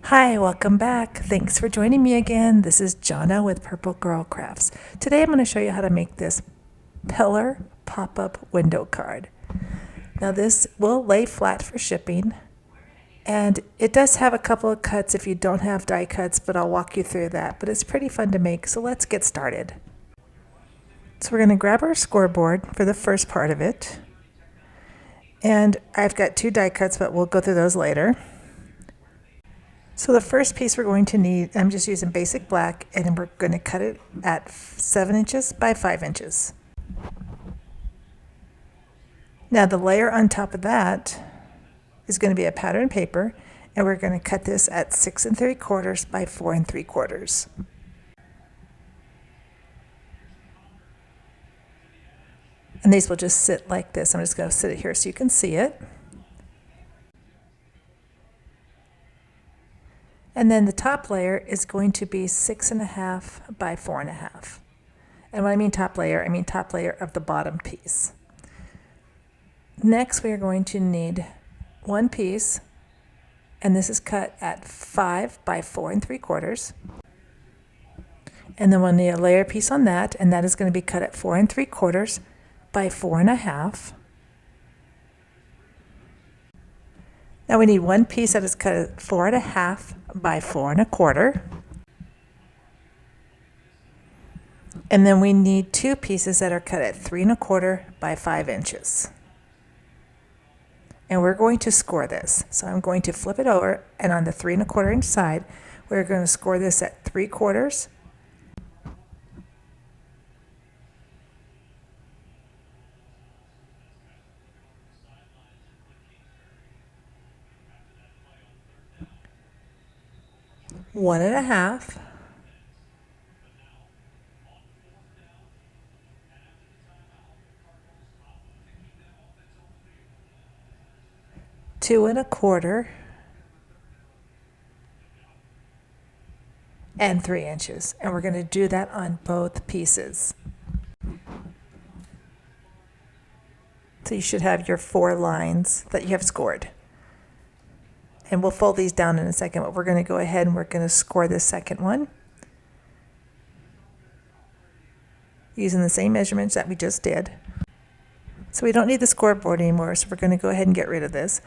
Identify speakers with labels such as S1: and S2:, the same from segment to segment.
S1: Hi, welcome back. Thanks for joining me again. This is Jonna with Purple Girl Crafts. Today I'm going to show you how to make this pillar pop-up window card. Now this will lay flat for shipping, and it does have a couple of cuts if you don't have die cuts, but I'll walk you through that. But it's pretty fun to make, so let's get started. So we're going to grab our scoreboard for the first part of it. And I've got two die cuts, but we'll go through those later. So the first piece we're going to need, I'm just using basic black, and we're going to cut it at 7 inches by 5 inches. Now the layer on top of that is going to be a pattern paper, and we're going to cut this at 6 3/4 by 4 3/4. And these will just sit like this. I'm just going to sit it here so you can see it. And then the top layer is going to be 6 1/2 by 4 1/2. And when I mean top layer of the bottom piece. Next, we are going to need one piece, and this is cut at 5 by 4 3/4. And then we'll need a layer piece on that, and that is going to be cut at 4 3/4 by 4 1/2. Now we need one piece that is cut at 4 1/2 by 4 1/4. And then we need two pieces that are cut at 3 1/4 by 5 inches. And we're going to score this. So I'm going to flip it over, and on the 3 1/4 inch side, we're going to score this at 3/4. One and a half, two and a quarter, and 3 inches. And we're going to do that on both pieces. So you should have your 4 lines that you have scored. And we'll fold these down in a second, but we're going to go ahead and we're going to score this second one using the same measurements that we just did. So we don't need the scoreboard anymore, so we're going to go ahead and get rid of this.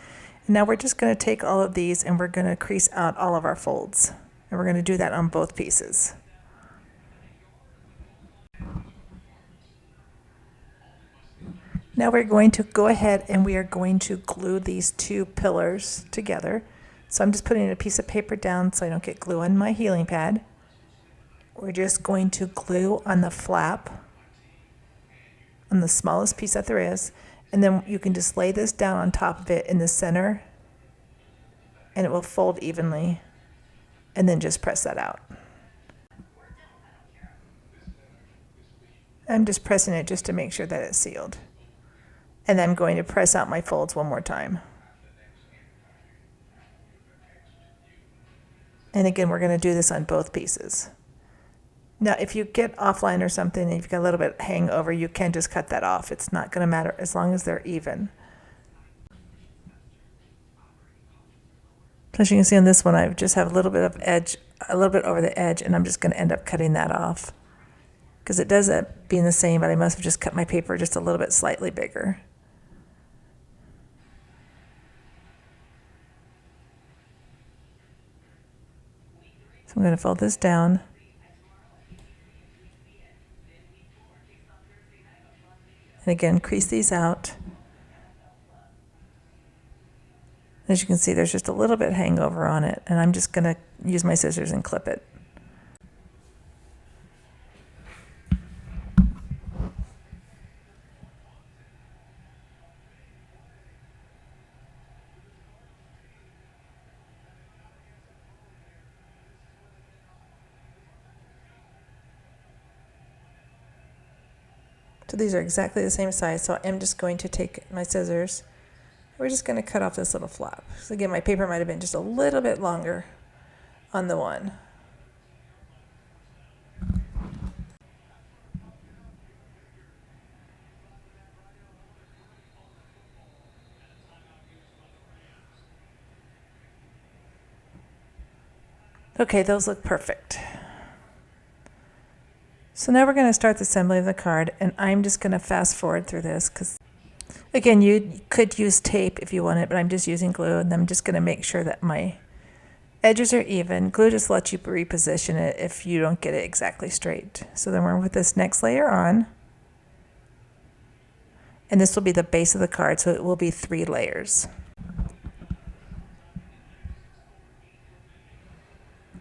S1: And now we're just going to take all of these and we're going to crease out all of our folds. And we're going to do that on both pieces. Now we're going to go ahead and we are going to glue these two pillars together. So I'm just putting a piece of paper down so I don't get glue on my healing pad. We're just going to glue on the flap, on the smallest piece that there is, and then you can just lay this down on top of it in the center, and it will fold evenly, and then just press that out. I'm just pressing it just to make sure that it's sealed. And I'm going to press out my folds one more time. And again, we're going to do this on both pieces. Now, if you get offline or something and you've got a little bit hangover, you can just cut that off. It's not going to matter as long as they're even. As you can see on this one, I just have a little bit of edge, a little bit over the edge, and I'm just going to end up cutting that off. Because it does end up being the same, but I must have just cut my paper just a little bit slightly bigger. So I'm going to fold this down. And again, crease these out. As you can see, there's just a little bit hangover on it, and I'm just going to use my scissors and clip it. So these are exactly the same size, so I'm just going to take my scissors. We're just going to cut off this little flap. So again, my paper might have been just a little bit longer on the one. Okay, those look perfect. So now we're going to start the assembly of the card, and I'm just going to fast forward through this because, again, you could use tape if you wanted, but I'm just using glue, and I'm just going to make sure that my edges are even. Glue just lets you reposition it if you don't get it exactly straight. So then we're going to put this next layer on, and this will be the base of the card, so it will be 3 layers.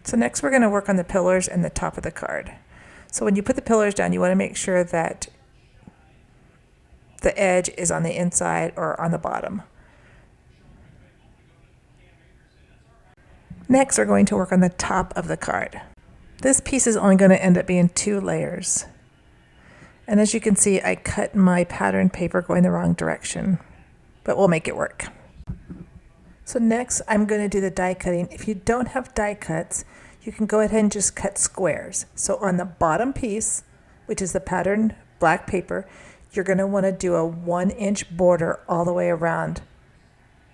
S1: So next we're going to work on the pillars and the top of the card. So when you put the pillars down, you want to make sure that the edge is on the inside or on the bottom. Next, we're going to work on the top of the card. This piece is only going to end up being 2 layers. And as you can see, I cut my pattern paper going the wrong direction, but we'll make it work. So next, I'm going to do the die cutting. If you don't have die cuts, you can go ahead and just cut squares. So on the bottom piece, which is the patterned black paper, you're going to want to do a 1-inch border all the way around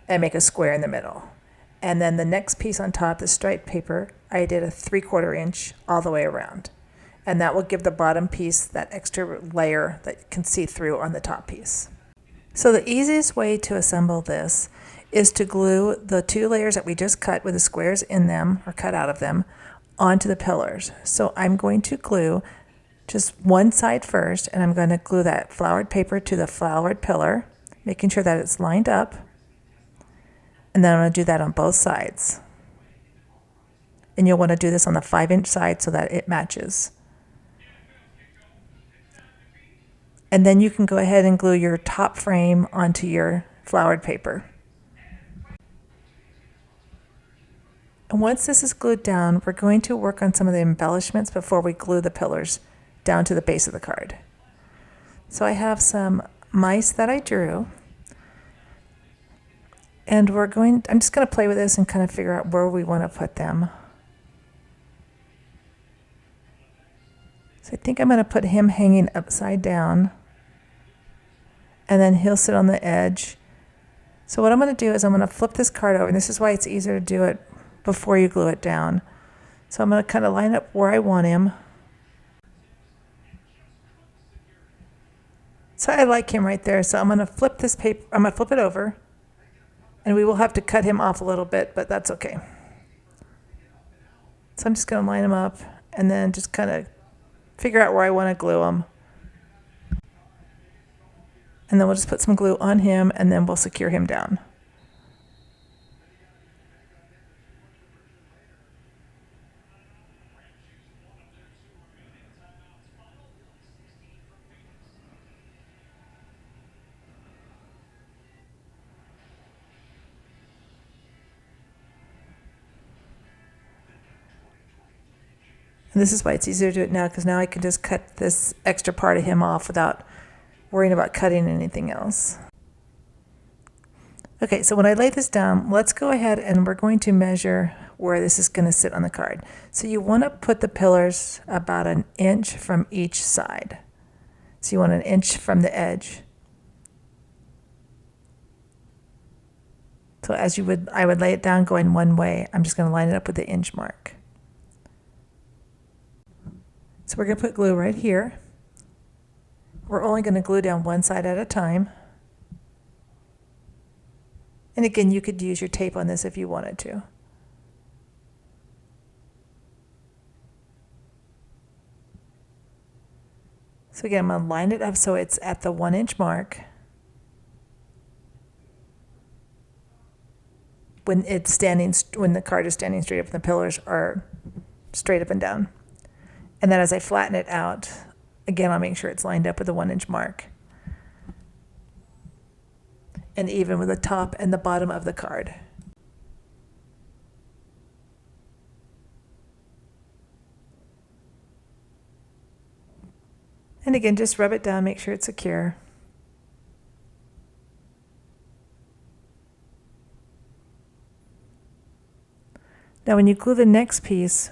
S1: and make a square in the middle. And then the next piece on top, the striped paper, I did a 3/4 inch all the way around. And that will give the bottom piece that extra layer that you can see through on the top piece. So the easiest way to assemble this is to glue the 2 layers that we just cut with the squares in them or cut out of them onto the pillars. So I'm going to glue just one side first, and I'm going to glue that flowered paper to the flowered pillar, making sure that it's lined up. And then I'm going to do that on both sides. And you'll want to do this on the 5-inch side so that it matches. And then you can go ahead and glue your top frame onto your flowered paper. And once this is glued down, we're going to work on some of the embellishments before we glue the pillars down to the base of the card. So I have some mice that I drew. And I'm just going to play with this and kind of figure out where we want to put them. So I think I'm going to put him hanging upside down. And then he'll sit on the edge. So what I'm going to do is I'm going to flip this card over. And this is why it's easier to do it before you glue it down. So I'm going to kind of line up where I want him. So I like him right there. So I'm going to flip this paper, I'm going to flip it over. And we will have to cut him off a little bit, but that's okay. So I'm just going to line him up and then just kind of figure out where I want to glue him. And then we'll just put some glue on him and then we'll secure him down. And this is why it's easier to do it now, because now I can just cut this extra part of him off without worrying about cutting anything else. Okay, so when I lay this down, let's go ahead and we're going to measure where this is going to sit on the card. So you want to put the pillars about 1 inch from each side. So you want 1 inch from the edge. So as I would lay it down going one way, I'm just going to line it up with the inch mark. So we're going to put glue right here. We're only going to glue down one side at a time. And again, you could use your tape on this if you wanted to. So again, I'm going to line it up so it's at the 1 inch mark. When the card is standing straight up and the pillars are straight up and down. And then as I flatten it out, again, I'll make sure it's lined up with the 1 inch mark. And even with the top and the bottom of the card. And again, just rub it down, make sure it's secure. Now when you glue the next piece,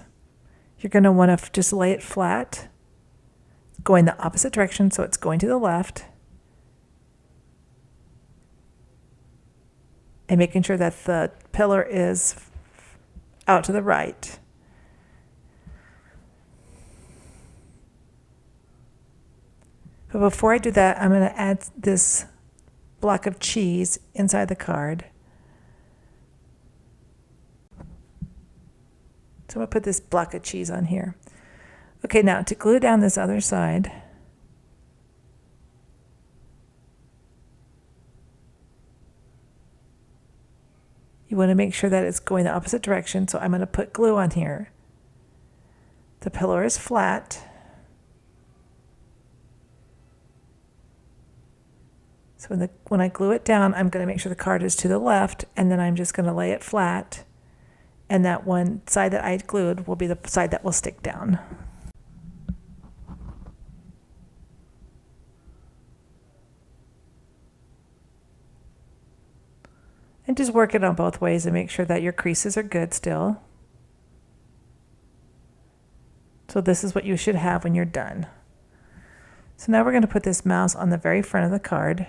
S1: you're going to want to just lay it flat, going the opposite direction, so it's going to the left. And making sure that the pillar is out to the right. But before I do that, I'm going to add this block of cheese inside the card. So I'm going to put this block of cheese on here. Okay, now to glue down this other side, you want to make sure that it's going the opposite direction, so I'm going to put glue on here. The pillar is flat. So when I glue it down, I'm going to make sure the card is to the left, and then I'm just going to lay it flat. And that one side that I glued will be the side that will stick down. And just work it on both ways and make sure that your creases are good still. So this is what you should have when you're done. So now we're going to put this mouse on the very front of the card.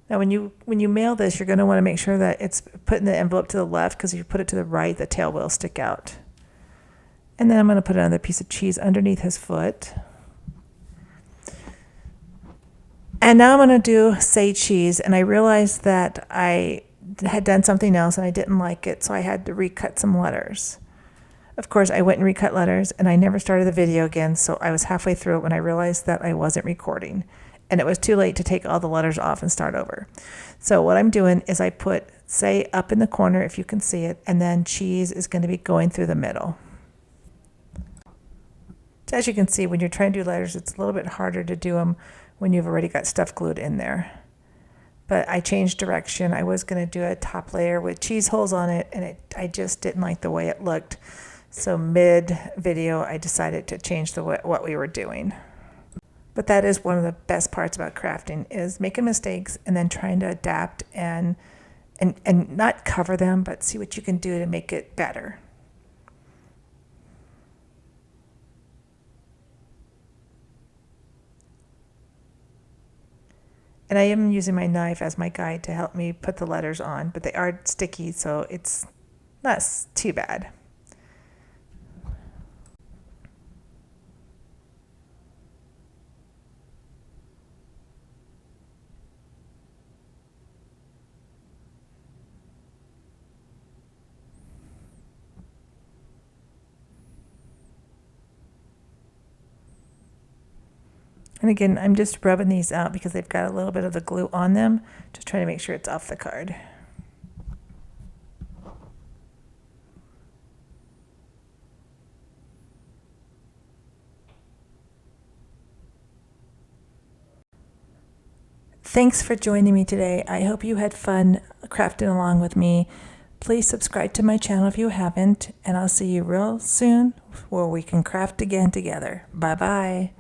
S1: Now when you mail this, you're going to want to make sure that it's put in the envelope to the left, because if you put it to the right, the tail will stick out. And then I'm going to put another piece of cheese underneath his foot. And now I'm going to do say cheese, and I realized that I had done something else and I didn't like it, so I had to recut some letters. Of course, I went and recut letters, and I never started the video again, so I was halfway through it when I realized that I wasn't recording. And it was too late to take all the letters off and start over. So what I'm doing is I put say up in the corner, if you can see it, and then cheese is going to be going through the middle. So as you can see, when you're trying to do letters, it's a little bit harder to do them when you've already got stuff glued in there. But I changed direction. I was going to do a top layer with cheese holes on it, and I just didn't like the way it looked. So mid-video, I decided to change what we were doing. But that is one of the best parts about crafting, is making mistakes and then trying to adapt and not cover them, but see what you can do to make it better. And I am using my knife as my guide to help me put the letters on, but they are sticky, so it's not too bad. And again, I'm just rubbing these out because they've got a little bit of the glue on them, just trying to make sure it's off the card. Thanks for joining me today. I hope you had fun crafting along with me. Please subscribe to my channel if you haven't, and I'll see you real soon where we can craft again together. Bye-bye.